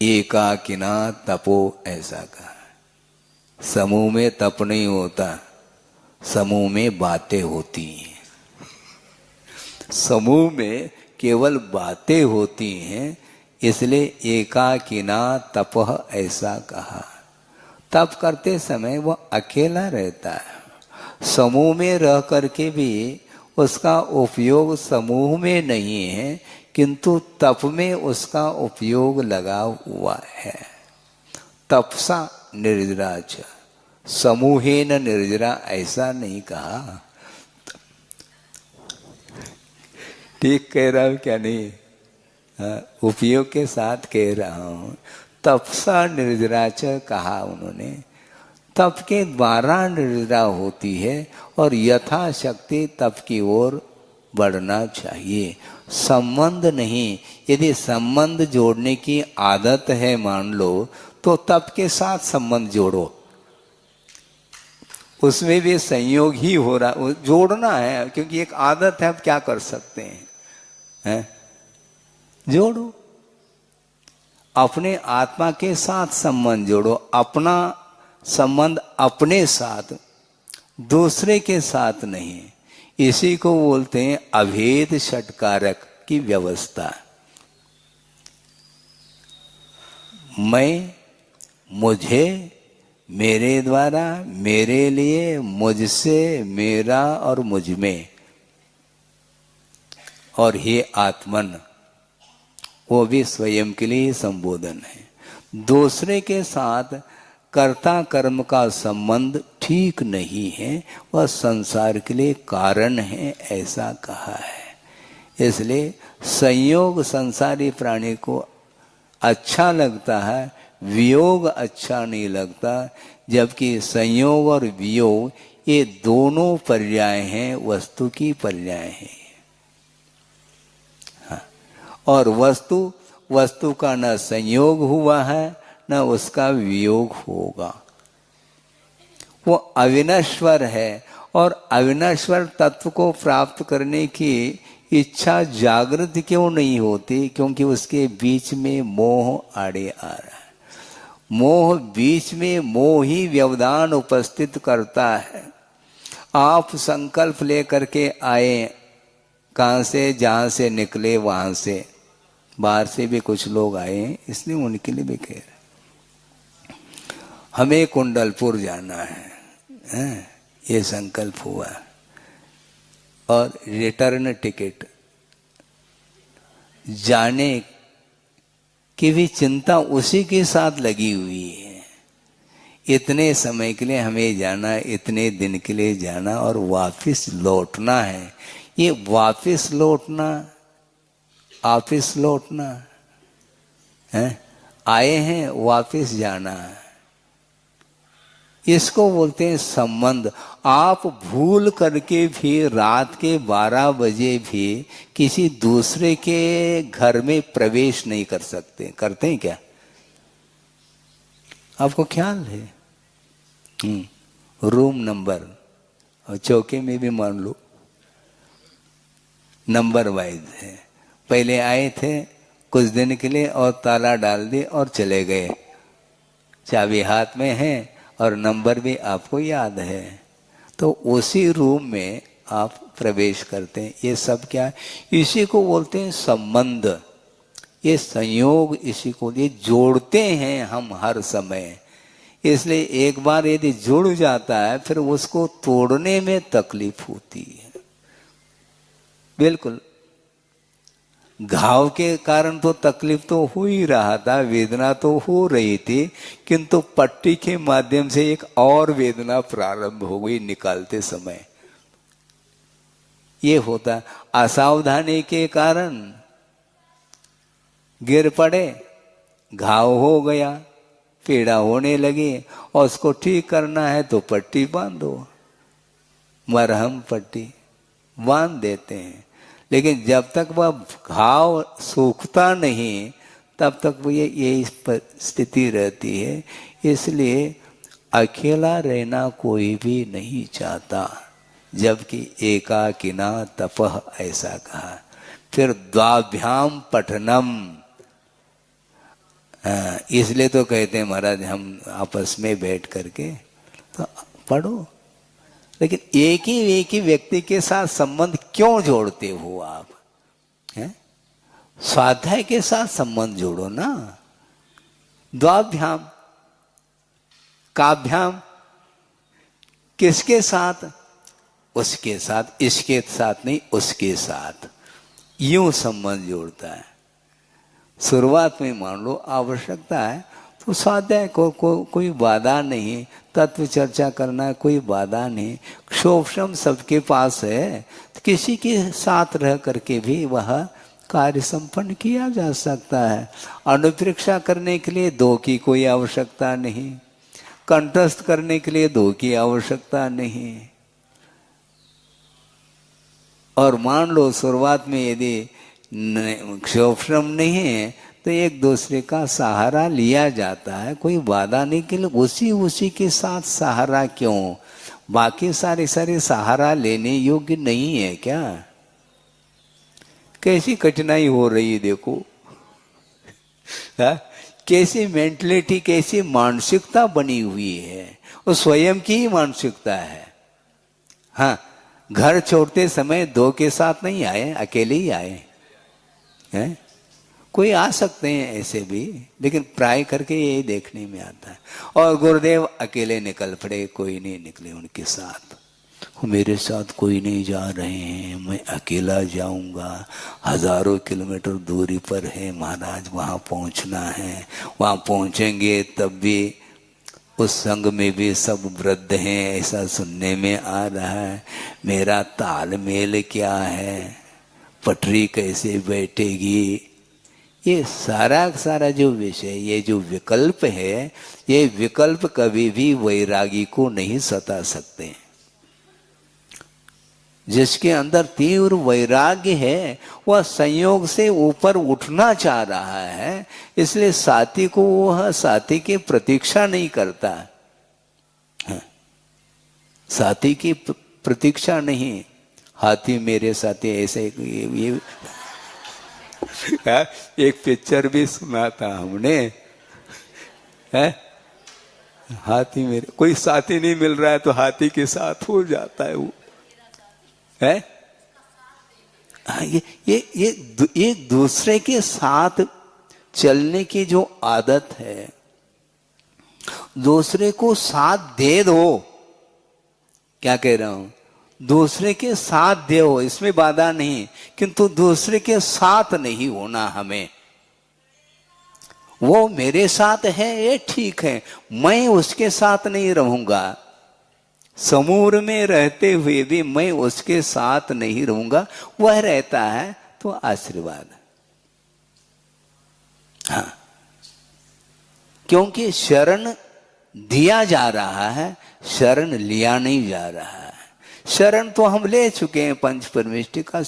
एकाकिना तपो ऐसा कहा। समूह में तप नहीं होता, समूह में बातें होती हैं। समूह में केवल बातें होती हैं, इसलिए एकाकिना तपः ऐसा कहा। तप करते समय वह अकेला रहता है। समूह में रह करके भी उसका उपयोग समूह में नहीं है, किंतु तप में उसका उपयोग लगा हुआ है। तपसा निर्जरा च, समूहेन निर्जरा ऐसा नहीं कहा। ठीक कह रहा हूं क्या नहीं? उपयोग के साथ कह रहा हूं। तपसा निर्जरा च कहा उन्होंने। तप के द्वारा निर्जरा होती है और यथाशक्ति तप की ओर बढ़ना चाहिए, संबंध नहीं। यदि संबंध जोड़ने की आदत है मान लो, तो तप के साथ संबंध जोड़ो, उसमें भी संयोग ही हो रहा, जोड़ना है क्योंकि एक आदत है। अब क्या कर सकते हैं? जोड़ो, अपने आत्मा के साथ संबंध जोड़ो। अपना संबंध अपने साथ, दूसरे के साथ नहीं। इसी को बोलते हैं अभेद षटकारक की व्यवस्था। मैं, मुझे, मेरे द्वारा, मेरे लिए, मुझसे, मेरा और मुझ में, और हे आत्मन, वो भी स्वयं के लिए संबोधन है। दूसरे के साथ कर्ता कर्म का संबंध ठीक नहीं है, वह संसार के लिए कारण है, ऐसा कहा है। इसलिए संयोग संसारी प्राणी को अच्छा लगता है, वियोग अच्छा नहीं लगता। जबकि संयोग और वियोग ये दोनों पर्याय हैं, वस्तु की पर्याय हैं। हाँ। और वस्तु का न संयोग हुआ है न उसका वियोग होगा। वो अविनश्वर है, और अविनश्वर तत्व को प्राप्त करने की इच्छा जागृत क्यों नहीं होती? क्योंकि उसके बीच में मोह आड़े आ रहा है। मोह बीच में, मोह ही व्यवधान उपस्थित करता है। आप संकल्प लेकर के आए, कहाँ से? जहाँ से निकले वहाँ से, बाहर से भी कुछ लोग आए, इसलिए उनके लिए भी कह रहे हमें कुंडलपुर जाना है, ये संकल्प हुआ, और रिटर्न टिकट जाने की भी चिंता उसी के साथ लगी हुई है। इतने समय के लिए हमें जाना, इतने दिन के लिए जाना, और वापस लौटना है। ये वापस लौटना, ऑफिस लौटना है, आए हैं वापस जाना है, इसको बोलते हैं संबंध। आप भूल करके भी रात के 12 बजे भी किसी दूसरे के घर में प्रवेश नहीं कर सकते। करते हैं क्या? आपको ख्याल है? रूम नंबर, और चौके में भी मान लो नंबर वाइज है। पहले आए थे कुछ दिन के लिए और ताला डाल दिए और चले गए, चाबी हाथ में है और नंबर भी आपको याद है, तो उसी रूम में आप प्रवेश करते हैं। ये सब क्या है? इसी को बोलते हैं संबंध, ये संयोग, इसी को ये जोड़ते हैं हम हर समय। इसलिए एक बार यदि जुड़ जाता है फिर उसको तोड़ने में तकलीफ होती है। बिल्कुल, घाव के कारण तो तकलीफ तो हो ही रहा था, वेदना तो हो रही थी, किंतु पट्टी के माध्यम से एक और वेदना प्रारंभ हो गई निकालते समय। ये होता असावधानी के कारण, गिर पड़े, घाव हो गया, पीड़ा होने लगी, और उसको ठीक करना है तो पट्टी बांधो, मरहम पट्टी बांध देते हैं। लेकिन जब तक वह घाव सूखता नहीं तब तक वो यही स्थिति रहती है। इसलिए अकेला रहना कोई भी नहीं चाहता, जबकि एकाकिना तपः ऐसा कहा। फिर द्वाभ्याम पठनम इसलिए तो कहते हैं महाराज हम आपस में बैठ करके तो पढ़ो। लेकिन एक ही व्यक्ति के साथ संबंध क्यों जोड़ते हो आप? हैं? स्वाध्याय के साथ संबंध जोड़ो ना। द्वाभ्याम काभ्याम किसके साथ? उसके साथ, इसके साथ नहीं, उसके साथ। यूं संबंध जोड़ता है। शुरुआत में मान लो आवश्यकता है तो स्वाध्याय को कोई बाधा नहीं, तत्व चर्चा करना कोई बाधा नहीं, क्षोभम सबके पास है, तो किसी के साथ रह करके भी वह कार्य संपन्न किया जा सकता है। अनुप्रेक्षा करने के लिए दो की कोई आवश्यकता नहीं, कंठस्थ करने के लिए दो की आवश्यकता नहीं। और मान लो शुरुआत में यदि क्षोभम नहीं है तो एक दूसरे का सहारा लिया जाता है, कोई बाधा नहीं के लिए उसी के साथ सहारा क्यों? बाकी सारे सहारा लेने योग्य नहीं है क्या? कैसी कठिनाई हो रही है देखो। कैसी मेंटलिटी, कैसी मानसिकता बनी हुई है, वो स्वयं की ही मानसिकता है। हाँ, घर छोड़ते समय दो के साथ नहीं आए, अकेले ही आए हैं। कोई आ सकते हैं ऐसे भी, लेकिन प्राय करके यही देखने में आता है। और गुरुदेव अकेले निकल पड़े, कोई नहीं निकले उनके साथ। मेरे साथ कोई नहीं जा रहे हैं, मैं अकेला जाऊंगा। हजारों किलोमीटर दूरी पर है महाराज, वहां पहुंचना है। वहां पहुंचेंगे तब भी उस संग में भी सब वृद्ध हैं, ऐसा सुनने में आ रहा है। मेरा तालमेल क्या है, पटरी कैसे बैठेगी, ये सारा जो विषय, ये जो विकल्प है, ये विकल्प कभी भी वैरागी को नहीं सता सकते। जिसके अंदर तीव्र वैराग्य है वह संयोग से ऊपर उठना चाह रहा है, इसलिए साथी को वह साथी की प्रतीक्षा नहीं करता। साथी की प्रतीक्षा नहीं। हाथी मेरे साथी ऐसे ये एक पिक्चर भी सुना था हमने, है हाथी मेरे, कोई साथी नहीं मिल रहा है तो हाथी के साथ हो जाता है वो, है। ये एक दूसरे के साथ चलने की जो आदत है, दूसरे को साथ दे दो। क्या कह रहा हूं? दूसरे के साथ दे हो, इसमें बाधा नहीं, किंतु दूसरे के साथ नहीं होना हमें। वो मेरे साथ है ये ठीक है, मैं उसके साथ नहीं रहूंगा। समूह में रहते हुए भी मैं उसके साथ नहीं रहूंगा, वह रहता है तो आशीर्वाद। हाँ, क्योंकि शरण दिया जा रहा है, शरण लिया नहीं जा रहा है। शरण तो हम ले चुके हैं पंच परमेष्टि का।